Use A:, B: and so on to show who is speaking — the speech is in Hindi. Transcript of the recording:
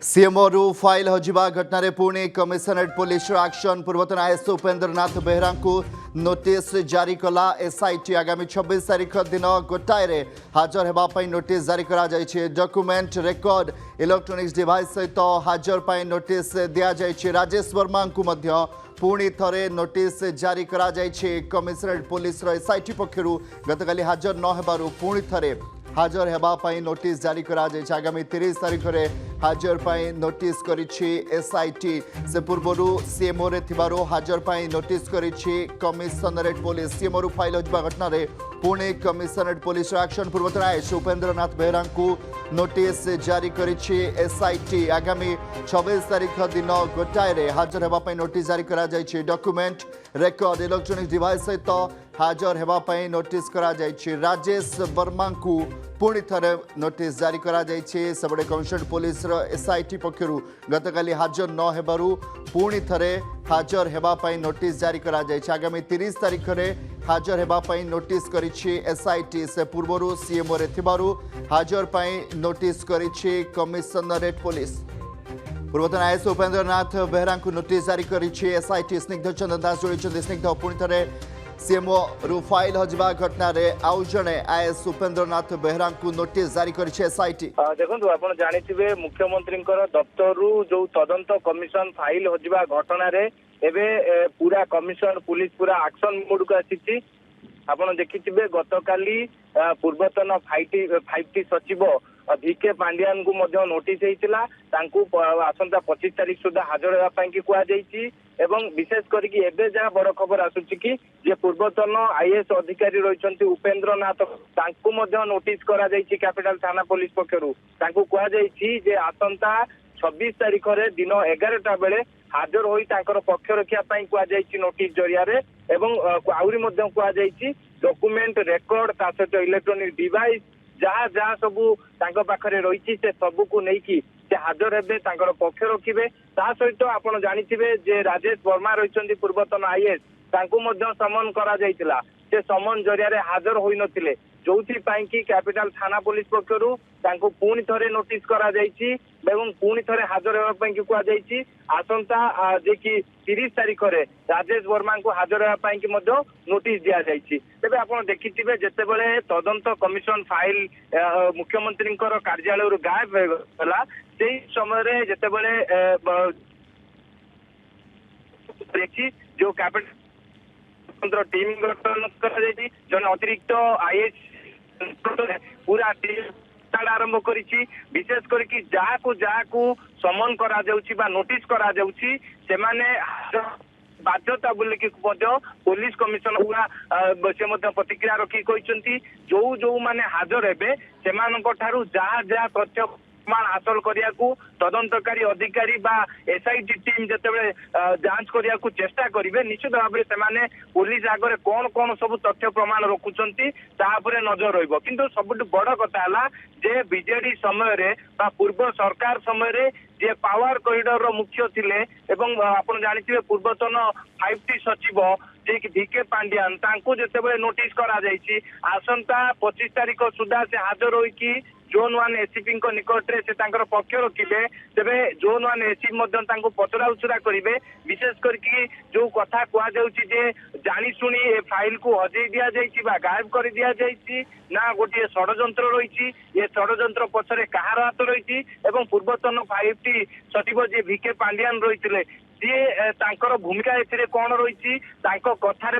A: सीएमओ फाइल हजिबा घटना रे पुणे कमिशनरेट पुलिस एक्शन पूर्वतन आईएएस उपेंद्र नाथ बेहरा को नोटिस जारी कला एसआईटी आगामी 26 तारीख दिन गोटाए हाजर होगापी नोटिस जारी करा डॉक्यूमेंट रेकर्ड इलेक्ट्रोनिक्स डिवाइस सहित हाजर पर नोटिस दि राजेश वर्मा को पुणी थे नोटिस जारी करा कमिशनरेट पुलिस एसआईटी पक्षर गतकाली हाजर न होबारु पुणी थे हाजर होगापी नोटिस जारी करा आगामी 30 तारीख में हाजर पर नोटिस करिछि एसआईटी से पूर्व सीएमओ रे थिबारो हाजर पर नोटिस करिछि कमिशनरेट पुलिस सीएमओ फाइल होगा घटना रे पुणे कमिशनरेट पुलिस एक्शन पूर्वतन आईएएस उपेंद्र नाथ बेहरा को नोटिस जारी करिछि एसआईटी आगामी 26 तारीख दिन गोटाए हाजर होगापी नोटिस जारी करा डॉक्यूमेंट रेकर्ड इलेक्ट्रोनिक्स डिवाइस सहित हाजर होगापी नोटिस करा राजेश वर्मा को पुणी थे नोटिस जारी करा सबड़े कमिशनरेट पुलिस एसआईटी पक्षर गतकाली हाजर न होबारु पुणी थे हाजर होगापी नोटिस जारी करा आगामी 30 तारीख में हाजर होगापी नोटिस करिछि एसआईटी से पूर्व सीएमओ रे थिबारु हाजर पर नोटिस करिछि कमिशनरेट पुलिस पूर्वतन आईएएस उपेंद्र नाथ बेहरा को नोटिस जारी करिछि एसआईटी स्निग्ध चंदन दास जोड़ी स्निग्ध पुणी थे सीएमओ फाइल हजिबा घटना रे आउ जणे आईएएस उपेंद्र नाथ बेहरा को नोटिस जारी करिछि एसआईटी
B: देखंतु आपण जानिथिबे मुख्यमंत्री दफ्तर जो तदंत कमिशन फाइल हजिबा घटना रे एबे पूरा कमिशन पुलिस पूरा एक्शन मोड को आसीछि आपण देखिथिबे गतकाली पूर्वतन 5T सचिव भिके पांड्यान को मध्य नोटिस होइतिला तांकू आसंता 25 तारीख सुधा हाजर होगा पई कि कुआ जाईची एवं विशेष करके एबे जहाँ बड़ खबर आसुची कि जे पूर्वतन आईएएस अधिकारी रहिसंती उपेंद्र नाथ तांकू मध्य नोटिस करा जाईची कैपिटल थाना पुलिस पक्षरु तांकू कुआ जाईची जे आसंता 26 तारीख रे दिन 11टा बेले हाजर होई तांकर पक्ष रखिया पई कुआ जाईची नोटिस जरिया रे एवं आउरी मध्य कुआ जाईची डॉक्यूमेंट रेकॉर्ड ता सहित इलेक्ट्रॉनिक डिवाइस जहाँ जहाँ सबू पाखरे रही से सबू को लेकिन से हाजर हेबे पक्ष रखिबे ता सहित आपण जानिथिबे जे राजेश वर्मा रही पूर्वतन आईएएस तांकू मध्य समन करा जायतिला से समन जरिया रे हाजर होई नथिले जोथि पाई कि कैपिटल थाना पुलिस पक्षरु तांको पुणी थरे नोटिस करा जायछि एवं पुणी थरे हाजर होगा पई कि कुआ जायछि आसंता जे कि 30 तारीख रे राजेश वर्मा को हाजर होगा पई कि मध्य नोटिस दिया जायछि तेबे आपण देखिथिबे जेतेबेले तदंत कमिशन फाइल मुख्यमंत्री कार्यालय गायब होगला सेही समय रे जेतेबेले देखि जो कैपिटल टीम गठन करा जायछि जन अतिरिक्त आईएएस पूरा टीम आरंभ करिछि विशेष करके जाको समन करा जाउछि बा नोटिस करा जाउछि से माने बाध्यता बोले कि पुलिस कमिशन पूरा से प्रतिक्रिया रखी कहते जो माने हाजर हेबे सेमानक ठारू जहाँ तथ्य हासिल करिया को तदंतकारी अधिकारी बा एसआईटी टीम जतेबेले जांच करिया को चेष्टा करिवे निश्चित भाव में सेमाने पुलिस आगरे कौन कौन सब तथ्य प्रमाण रखुचंती तापरे नजर रहिबो किंतु सबुठ बड़ कथा हला जे बीजेडी समय रे बा पूर्व सरकार समय रे जे पावर कॉरिडोर रो मुख्य थिले एवं आपण जानिथिबे पूर्वतन 5T सचिव जे कि भिके पांड्यान तांको जतेबेले नोटिस करा जायछि आसंता 25 तारीख सुधा से हाजर होई कि जोन 1 एसीपी निकट से पक्ष रखिले तेरे जोन 1 एसीपी पचरा उचरा करेंगे विशेष करके जो कथा कहुचे जानी शुणी ए फाइल को हजई दि जा गायब कर दि जाइए ना गोटे षड्यंत्र रही ये षड्यंत्र पछरे कहार हाथ रही पूर्वतन 5T सचिव जे भिके पांड्यान रही सी भूमिका ए कौन रही कथार